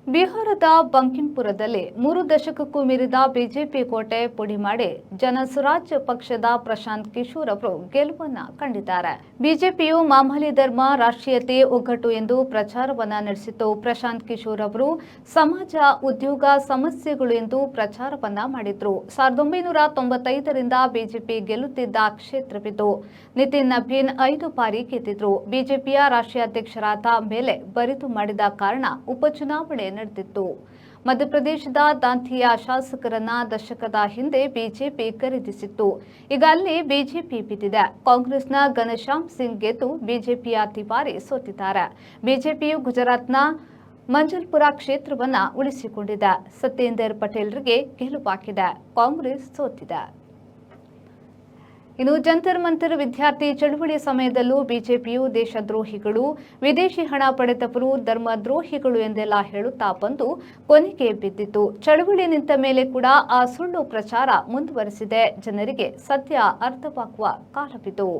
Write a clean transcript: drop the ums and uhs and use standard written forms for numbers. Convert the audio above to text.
ಬಿಹಾರದ ಬಂಕಿಂಪುರದಲ್ಲಿ 3 ದಶಕಕ್ಕೂ ಮೀರಿದ ಬಿಜೆಪಿ ಕೋಟೆ ಪುಡಿ ಮಾಡಿ ಜನಸುರಾಜ್ ಪಕ್ಷದ ಪ್ರಶಾಂತ್ ಕಿಶೋರ್ ಅವರು ಗೆಲುವನ್ನ ಕಂಡಿದ್ದಾರೆ. ಬಿಜೆಪಿಯು ಮಾಮೂಲಿ ಧರ್ಮ, ರಾಷ್ಟ್ರೀಯತೆ, ಒಗ್ಗಟ್ಟು ಎಂದು ಪ್ರಚಾರವನ್ನ ನಡೆಸಿತ್ತು. ಪ್ರಶಾಂತ್ ಕಿಶೋರ್ ಅವರು ಸಮಾಜ, ಉದ್ಯೋಗ ಸಮಸ್ಯೆಗಳು ಎಂದು ಪ್ರಚಾರವನ್ನ ಮಾಡಿದ್ರು. 1995ರಿಂದ ಬಿಜೆಪಿ ಗೆಲ್ಲುತ್ತಿದ್ದ ಕ್ಷೇತ್ರವಿದ್ದು ನಿತಿನ್ ನಬೀನ್ 5 ಬಾರಿ ಗೆದ್ದಿದ್ರು. ಬಿಜೆಪಿಯ ರಾಷ್ಟ್ರೀಯ ಅಧ್ಯಕ್ಷರಾದ ಮೇಲೆ ಬರಿದು ಮಾಡಿದ ಕಾರಣ ಉಪಚುನಾವಣೆ ನಡೆದಿತ್ತು. ಮಧ್ಯಪ್ರದೇಶದ ದಾಂಧಿಯ ಶಾಸಕರನ್ನ ದಶಕದ ಹಿಂದೆ ಬಿಜೆಪಿ ಖರೀದಿಸಿತ್ತು. ಈಗ ಅಲ್ಲಿ ಬಿಜೆಪಿ ಬಿದ್ದಿದೆ. ಕಾಂಗ್ರೆಸ್ನ ಘನಶ್ಯಾಮ್ ಸಿಂಗ್ ಗೆದ್ದು ಬಿಜೆಪಿಯ ತಿವಾರಿ ಸೋತಿದ್ದಾರೆ. ಬಿಜೆಪಿಯು ಗುಜರಾತ್ನ ಮಂಜಲ್ಪುರ ಕ್ಷೇತ್ರವನ್ನ ಉಳಿಸಿಕೊಂಡಿದೆ. ಸತ್ಯೇಂದರ್ ಪಟೇಲ್ರಿಗೆ ಗೆಲುವಾಗಿದೆ. ಕಾಂಗ್ರೆಸ್ ಸೋತಿದೆ. ಇನ್ನು ಜಂತರ್ ಮಂತರ್ ವಿದ್ಯಾರ್ಥಿ ಚಳುವಳಿ ಸಮಯದಲ್ಲೂ ಬಿಜೆಪಿಯು ದೇಶದ್ರೋಹಿಗಳು, ವಿದೇಶಿ ಹಣ ಪಡೆದವರು, ಧರ್ಮದ್ರೋಹಿಗಳು ಎಂದೆಲ್ಲ ಹೇಳುತ್ತಾ ಬಂದು ಕೊನೆಗೆ ಬಿದ್ದಿತ್ತು. ಚಳುವಳಿ ನಿಂತ ಮೇಲೆ ಕೂಡ ಆ ಸುಳ್ಳು ಪ್ರಚಾರ ಮುಂದುವರೆಸಿದೆ. ಜನರಿಗೆ ಸತ್ಯ ಅರ್ಥವಾಗುವ ಕಾಲವಿದು.